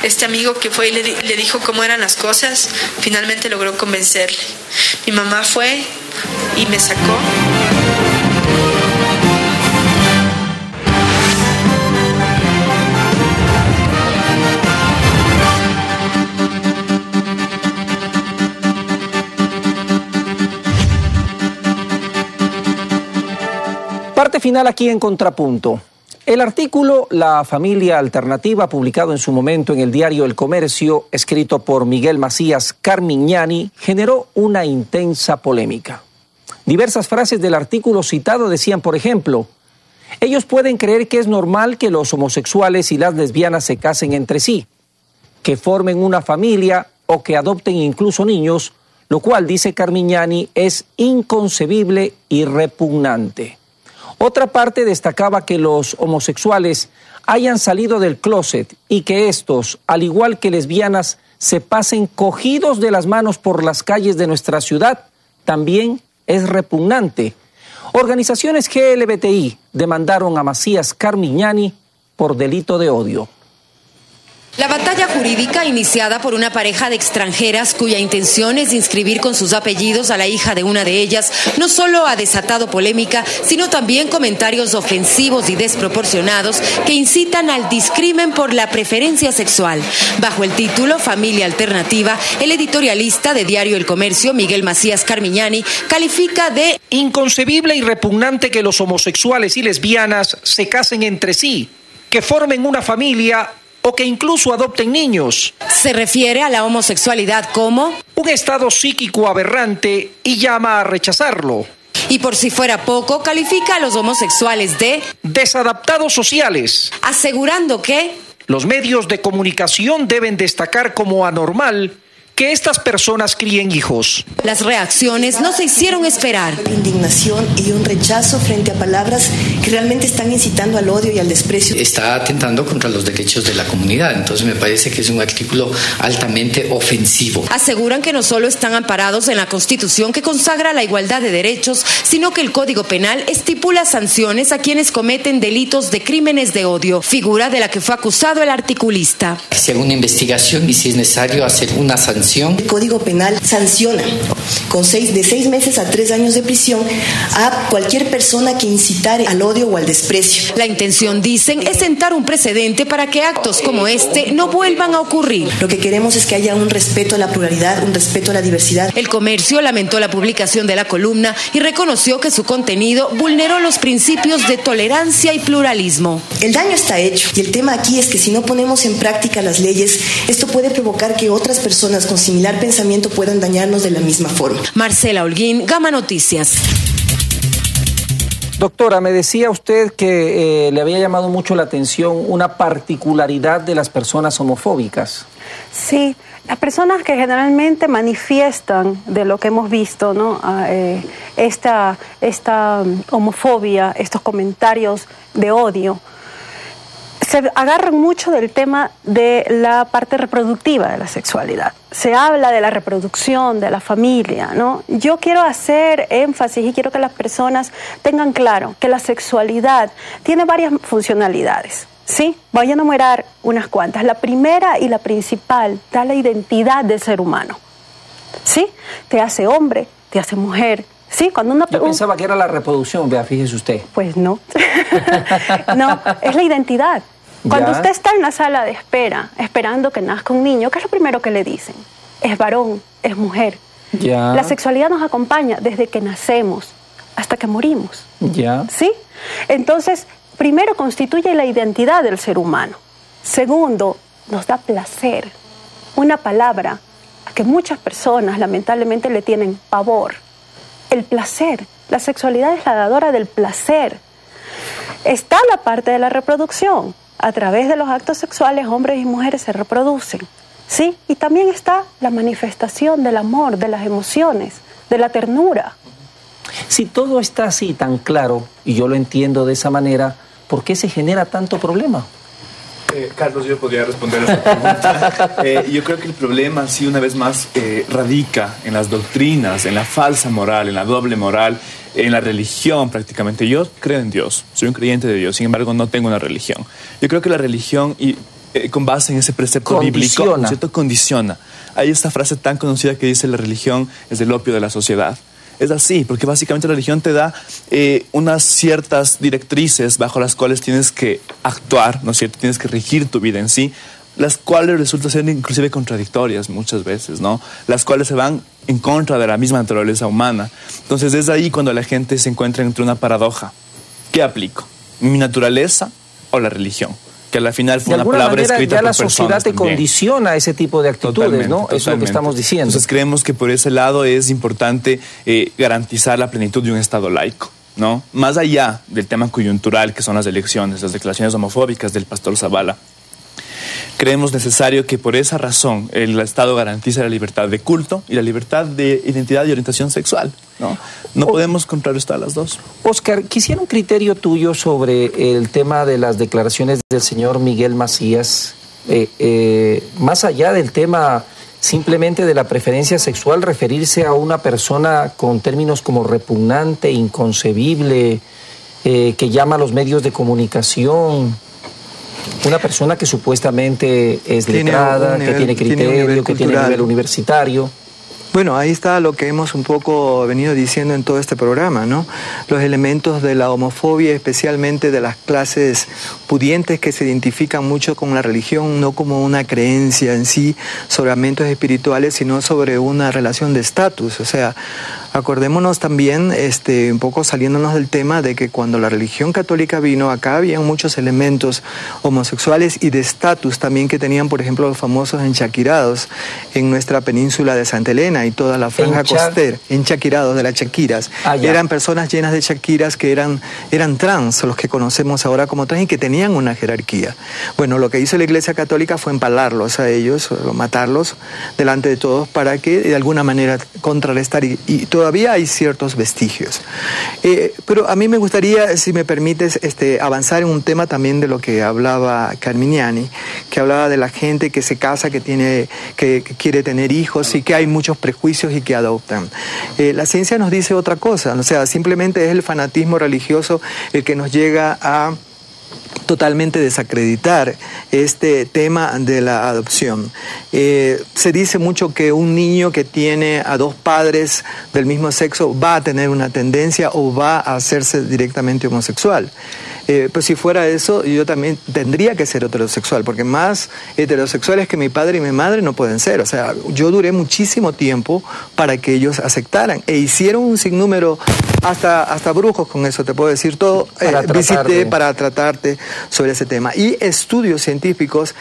este amigo que fue y le dijo cómo eran las cosas, finalmente logró convencerle. Mi mamá fue y me sacó. Parte final aquí en Contrapunto. El artículo La familia alternativa, publicado en su momento en el diario El Comercio, escrito por Miguel Macías Carmignani, generó una intensa polémica. Diversas frases del artículo citado decían, por ejemplo, ellos pueden creer que es normal que los homosexuales y las lesbianas se casen entre sí, que formen una familia o que adopten incluso niños, lo cual, dice Carmignani, es inconcebible y repugnante. Otra parte destacaba que los homosexuales hayan salido del closet y que estos, al igual que lesbianas, se pasen cogidos de las manos por las calles de nuestra ciudad, también es repugnante. Organizaciones GLBTI demandaron a Macías Carmignani por delito de odio. La batalla jurídica iniciada por una pareja de extranjeras cuya intención es inscribir con sus apellidos a la hija de una de ellas no solo ha desatado polémica, sino también comentarios ofensivos y desproporcionados que incitan al discrimen por la preferencia sexual. Bajo el título Familia Alternativa, el editorialista de Diario El Comercio, Miguel Macías Carmignani, califica de inconcebible y repugnante que los homosexuales y lesbianas se casen entre sí, que formen una familia o que incluso adopten niños. Se refiere a la homosexualidad como un estado psíquico aberrante y llama a rechazarlo. Y por si fuera poco, califica a los homosexuales de desadaptados sociales, asegurando que los medios de comunicación deben destacar como anormal que estas personas críen hijos. Las reacciones no se hicieron esperar. Indignación y un rechazo frente a palabras que realmente están incitando al odio y al desprecio. Está atentando contra los derechos de la comunidad, entonces me parece que es un artículo altamente ofensivo. Aseguran que no solo están amparados en la Constitución que consagra la igualdad de derechos, sino que el Código Penal estipula sanciones a quienes cometen delitos de crímenes de odio, figura de la que fue acusado el articulista. Que se haga una investigación y si es necesario hacer una sanción. El Código Penal sanciona de 6 meses a 3 años de prisión a cualquier persona que incitare al odio odio o al desprecio. La intención, dicen, es sentar un precedente para que actos como este no vuelvan a ocurrir. Lo que queremos es que haya un respeto a la pluralidad, un respeto a la diversidad. El Comercio lamentó la publicación de la columna y reconoció que su contenido vulneró los principios de tolerancia y pluralismo. El daño está hecho y el tema aquí es que si no ponemos en práctica las leyes, esto puede provocar que otras personas con similar pensamiento puedan dañarnos de la misma forma. Marcela Holguín, Gama Noticias. Doctora, me decía usted que le había llamado mucho la atención una particularidad de las personas homofóbicas. Sí, las personas que generalmente manifiestan de lo que hemos visto, ¿no? Esta homofobia, estos comentarios de odio, se agarran mucho del tema de la parte reproductiva de la sexualidad. Se habla de la reproducción, de la familia, ¿no? Yo quiero hacer énfasis y quiero que las personas tengan claro que la sexualidad tiene varias funcionalidades, ¿sí? Voy a enumerar unas cuantas. La primera y la principal da la identidad del ser humano, ¿sí? Te hace hombre, te hace mujer, ¿sí? Yo pensaba que era la reproducción, vea, fíjese usted. Pues no. No, es la identidad. Cuando usted está en la sala de espera, esperando que nazca un niño, ¿qué es lo primero que le dicen? Es varón, es mujer. Ya. La sexualidad nos acompaña desde que nacemos hasta que morimos. Ya. ¿Sí? Entonces, primero constituye la identidad del ser humano. Segundo, nos da placer. Una palabra a que muchas personas lamentablemente le tienen pavor. El placer. La sexualidad es la dadora del placer. Está la parte de la reproducción. A través de los actos sexuales, hombres y mujeres se reproducen, ¿sí? Y también está la manifestación del amor, de las emociones, de la ternura. Si todo está así tan claro, y yo lo entiendo de esa manera, ¿por qué se genera tanto problema? Carlos, yo podría responder a esa pregunta. Yo creo que el problema, sí, una vez más, radica en las doctrinas, en la falsa moral, en la doble moral, en la religión prácticamente. Yo creo en Dios, soy un creyente de Dios, sin embargo no tengo una religión. Yo creo que la religión, con base en ese precepto bíblico, ¿cierto?, condiciona. Hay esta frase tan conocida que dice: la religión es el opio de la sociedad. Es así, porque básicamente la religión te da unas ciertas directrices bajo las cuales tienes que actuar, ¿no es cierto? Tienes que regir tu vida en sí, las cuales resultan ser inclusive contradictorias muchas veces, ¿no? Las cuales se van en contra de la misma naturaleza humana. Entonces es ahí cuando la gente se encuentra entre una paradoja. ¿Qué aplico? ¿Mi naturaleza o la religión? Que al final fue una palabra escrita por personas. Ya la sociedad te condiciona ese tipo de actitudes, ¿no? Es lo que estamos diciendo. Entonces creemos que por ese lado es importante garantizar la plenitud de un Estado laico, ¿no? Más allá del tema coyuntural que son las elecciones, las declaraciones homofóbicas del pastor Zavala. Creemos necesario que por esa razón el Estado garantice la libertad de culto y la libertad de identidad y orientación sexual, ¿no? No podemos contrarrestar las dos. Oscar, quisiera un criterio tuyo sobre el tema de las declaraciones del señor Miguel Macías, más allá del tema simplemente de la preferencia sexual, referirse a una persona con términos como repugnante, inconcebible, que llama a los medios de comunicación. Una persona que supuestamente es letrada, que tiene criterio, que tiene nivel universitario. Bueno, ahí está lo que hemos un poco venido diciendo en todo este programa, ¿no? Los elementos de la homofobia, especialmente de las clases pudientes que se identifican mucho con la religión, no como una creencia en sí sobre elementos espirituales, sino sobre una relación de estatus. O sea, acordémonos también, un poco saliéndonos del tema, de que cuando la religión católica vino acá, habían muchos elementos homosexuales y de estatus también que tenían, por ejemplo, los famosos enchaquirados en nuestra península de Santa Elena y toda la franja costera, enchaquirados de las chaquiras. Eran personas llenas de chaquiras que eran trans, los que conocemos ahora como trans, y que tenían una jerarquía. Bueno, lo que hizo la Iglesia Católica fue empalarlos a ellos, matarlos delante de todos para que de alguna manera contrarrestar y todavía hay ciertos vestigios. Pero a mí me gustaría, si me permites, avanzar en un tema también de lo que hablaba Carminiani, que hablaba de la gente que se casa, que quiere tener hijos y que hay muchos prejuicios y que adoptan. La ciencia nos dice otra cosa, o sea, simplemente es el fanatismo religioso el que nos llega a totalmente desacreditar este tema de la adopción. Se dice mucho que un niño que tiene a dos padres del mismo sexo va a tener una tendencia o va a hacerse directamente homosexual. Pues si fuera eso, yo también tendría que ser heterosexual, porque más heterosexuales que mi padre y mi madre no pueden ser. O sea, yo duré muchísimo tiempo para que ellos aceptaran, e hicieron un sinnúmero, hasta brujos con eso, te puedo decir todo, visité para tratarte sobre ese tema. Y estudios científicos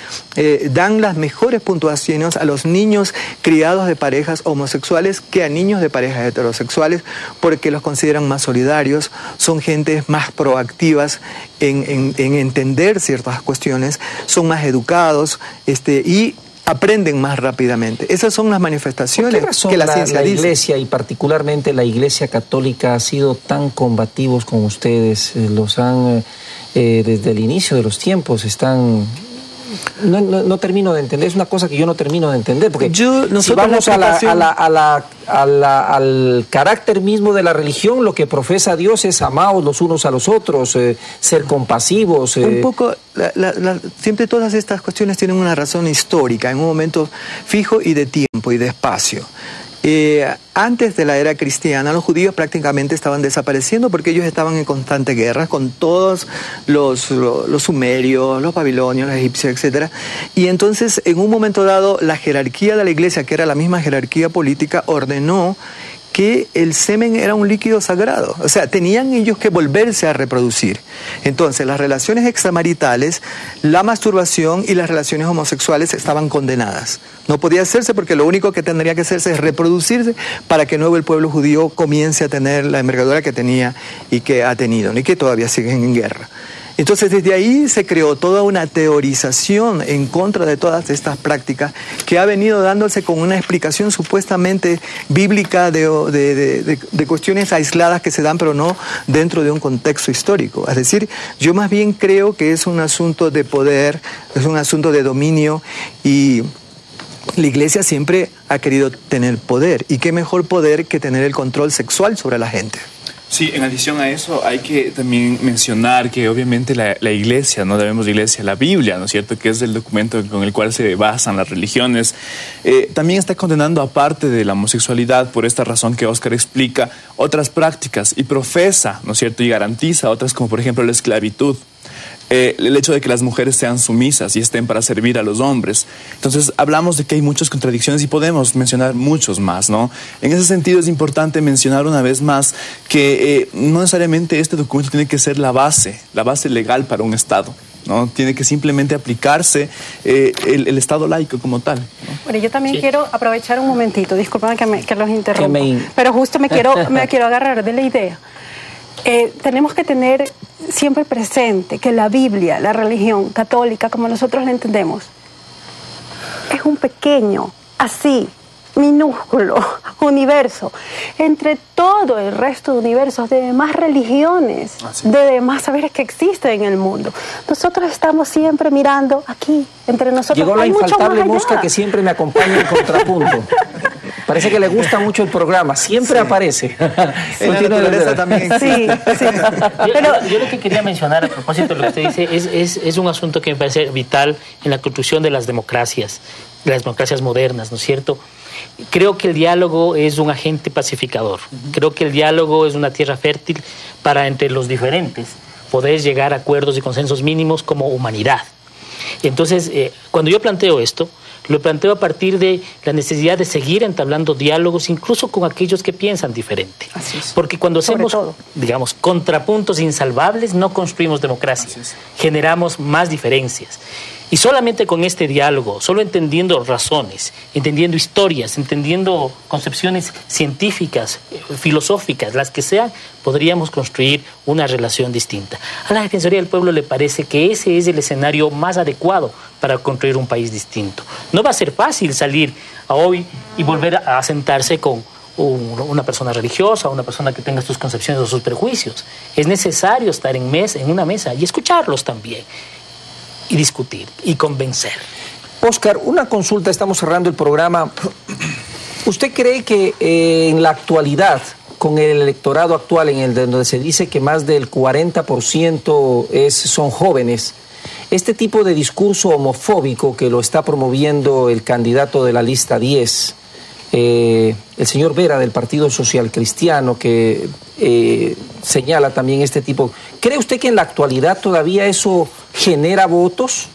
dan las mejores puntuaciones a los niños criados de parejas homosexuales que a niños de parejas heterosexuales, porque los consideran más solidarios, son gentes más proactivas en entender ciertas cuestiones, son más educados y aprenden más rápidamente. Esas son las manifestaciones que la ciencia dice. La Iglesia, y particularmente la Iglesia Católica, ha sido tan combativos con ustedes? Los han, desde el inicio de los tiempos, están... No termino de entender, es una cosa que yo no termino de entender, porque si vamos al carácter mismo de la religión, lo que profesa Dios es amaos los unos a los otros, ser compasivos. Un poco, siempre todas estas cuestiones tienen una razón histórica, en un momento fijo y de tiempo y de espacio. Antes de la era cristiana, los judíos prácticamente estaban desapareciendo porque ellos estaban en constante guerra con todos los sumerios, los babilonios, los egipcios, etc. Y entonces, en un momento dado, la jerarquía de la iglesia, que era la misma jerarquía política, ordenó que el semen era un líquido sagrado. O sea, tenían ellos que volverse a reproducir. Entonces, las relaciones extramaritales, la masturbación y las relaciones homosexuales estaban condenadas. No podía hacerse porque lo único que tendría que hacerse es reproducirse para que nuevo el pueblo judío comience a tener la envergadura que tenía y que ha tenido, y que todavía siguen en guerra. Entonces, desde ahí se creó toda una teorización en contra de todas estas prácticas que ha venido dándose con una explicación supuestamente bíblica de cuestiones aisladas que se dan, pero no dentro de un contexto histórico. Es decir, yo más bien creo que es un asunto de poder, es un asunto de dominio, y la Iglesia siempre ha querido tener poder. ¿Y qué mejor poder que tener el control sexual sobre la gente? Sí, en adición a eso hay que también mencionar que obviamente la Iglesia, no debemos de Iglesia, la Biblia, ¿no es cierto?, que es el documento con el cual se basan las religiones, también está condenando, aparte de la homosexualidad, por esta razón que Óscar explica, otras prácticas, y profesa, ¿no es cierto?, y garantiza otras, como por ejemplo la esclavitud. El hecho de que las mujeres sean sumisas y estén para servir a los hombres. Entonces hablamos de que hay muchas contradicciones y podemos mencionar muchos más, ¿no? En ese sentido es importante mencionar una vez más que no necesariamente este documento tiene que ser la base legal para un Estado, ¿no? Tiene que simplemente aplicarse el Estado laico como tal, ¿no? Bueno, yo también quiero aprovechar un momentito, disculpen que los interrumpa, pero justo me quiero agarrar de la idea. Tenemos que tener siempre presente que la Biblia, la religión católica, como nosotros la entendemos, es un pequeño, así, minúsculo universo entre todo el resto de universos, de demás religiones, de demás saberes que existen en el mundo. Nosotros estamos siempre mirando aquí, entre nosotros. Llegó la infaltable mosca que siempre me acompaña en Contrapunto. Parece que le gusta mucho el programa, siempre aparece. En la naturaleza también. Sí. Yo lo que quería mencionar a propósito de lo que usted dice es un asunto que me parece vital en la construcción de las democracias modernas, ¿no es cierto? Creo que el diálogo es un agente pacificador. Creo que el diálogo es una tierra fértil para, entre los diferentes, poder llegar a acuerdos y consensos mínimos como humanidad. Entonces, cuando yo planteo esto, lo planteo a partir de la necesidad de seguir entablando diálogos incluso con aquellos que piensan diferente. Porque cuando hacemos, digamos, contrapuntos insalvables, no construimos democracia, generamos más diferencias. Y solamente con este diálogo, solo entendiendo razones, entendiendo historias, entendiendo concepciones científicas, filosóficas, las que sean, podríamos construir una relación distinta. A la Defensoría del Pueblo le parece que ese es el escenario más adecuado para construir un país distinto. No va a ser fácil salir hoy y volver a sentarse con una persona religiosa, una persona que tenga sus concepciones o sus prejuicios. Es necesario estar en una mesa y escucharlos también, y discutir y convencer. Óscar, una consulta, estamos cerrando el programa. ¿Usted cree que en la actualidad, con el electorado actual, en el donde se dice que más del 40% son jóvenes, este tipo de discurso homofóbico que lo está promoviendo el candidato de la lista 10, el señor Vera del Partido Social Cristiano, que señala también este tipo, ¿cree usted que en la actualidad todavía eso genera votos?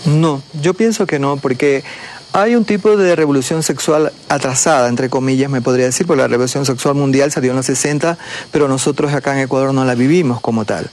No, yo pienso que no, porque hay un tipo de revolución sexual atrasada, entre comillas, me podría decir, porque la revolución sexual mundial salió en los 60, pero nosotros acá en Ecuador no la vivimos como tal.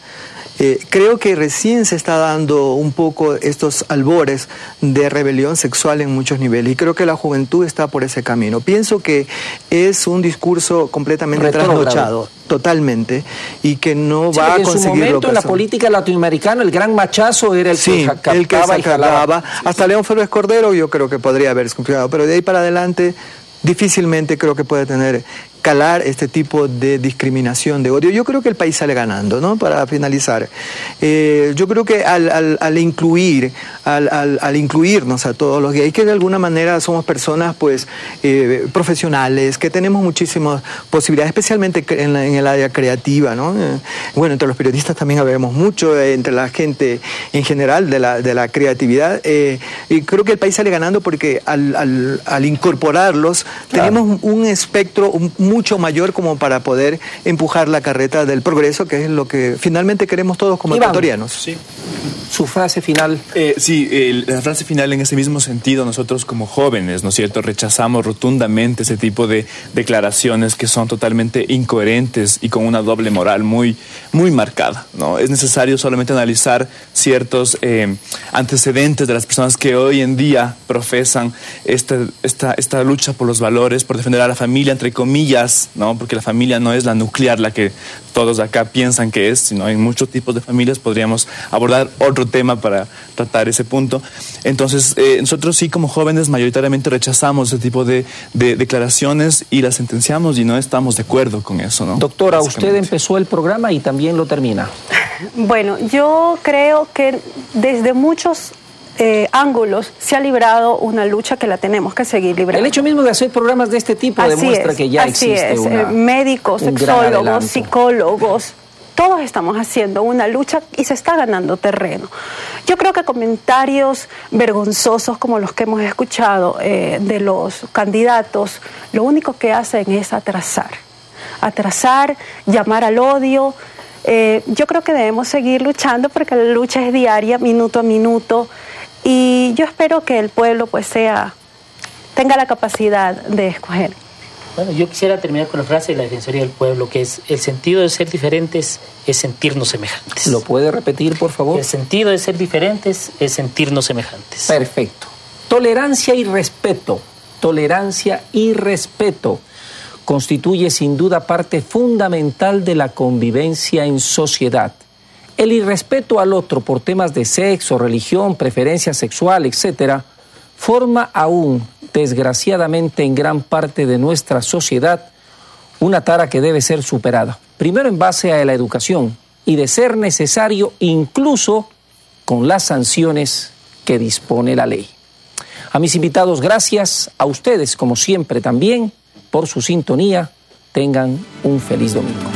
Creo que recién se está dando un poco estos albores de rebelión sexual en muchos niveles y creo que la juventud está por ese camino. Pienso que es un discurso completamente trasnochado, totalmente, y que no va a conseguir. En su momento en la política latinoamericana el gran machazo era el que captaba y jalaba. Hasta León Férez Cordero yo creo que podría haber escuchado, pero de ahí para adelante difícilmente creo que puede calar este tipo de discriminación, de odio. Yo creo que el país sale ganando, ¿no? Para finalizar. Yo creo que al incluirnos a todos los gays, que de alguna manera somos personas pues profesionales, que tenemos muchísimas posibilidades, especialmente en el área creativa, ¿no? Bueno, entre los periodistas también habemos mucho, entre la gente en general de la creatividad. Y creo que el país sale ganando porque al incorporarlos, tenemos un espectro mucho mayor como para poder empujar la carreta del progreso, que es lo que finalmente queremos todos como ecuatorianos. Sí. Su frase final. La frase final en ese mismo sentido, nosotros como jóvenes, ¿no es cierto?, rechazamos rotundamente ese tipo de declaraciones que son totalmente incoherentes y con una doble moral muy, muy marcada, ¿no? Es necesario solamente analizar ciertos antecedentes de las personas que hoy en día profesan esta lucha por los valores, por defender a la familia, entre comillas, ¿no? Porque la familia no es la nuclear, la que todos acá piensan que es, sino en muchos tipos de familias. Podríamos abordar otro tema para tratar ese punto. Entonces, nosotros sí como jóvenes mayoritariamente rechazamos ese tipo de declaraciones y las sentenciamos y no estamos de acuerdo con eso, ¿no? Doctora, usted empezó el programa y también lo termina. Bueno, yo creo que desde muchos ángulos se ha librado una lucha que la tenemos que seguir librando. El hecho mismo de hacer programas de este tipo demuestra que ya existe médicos, sexólogos, psicólogos, todos estamos haciendo una lucha y se está ganando terreno. Yo creo que comentarios vergonzosos como los que hemos escuchado de los candidatos, lo único que hacen es atrasar, llamar al odio. Yo creo que debemos seguir luchando porque la lucha es diaria, minuto a minuto. Y yo espero que el pueblo pues tenga la capacidad de escoger. Bueno, yo quisiera terminar con la frase de la Defensoría del Pueblo, que es: el sentido de ser diferentes es sentirnos semejantes. ¿Lo puede repetir, por favor? El sentido de ser diferentes es sentirnos semejantes. Perfecto. Tolerancia y respeto. Tolerancia y respeto constituye sin duda parte fundamental de la convivencia en sociedad. El irrespeto al otro por temas de sexo, religión, preferencia sexual, etc., forma aún, desgraciadamente en gran parte de nuestra sociedad, una tara que debe ser superada. Primero en base a la educación y, de ser necesario, incluso con las sanciones que dispone la ley. A mis invitados, gracias. A ustedes, como siempre, también por su sintonía. Tengan un feliz domingo.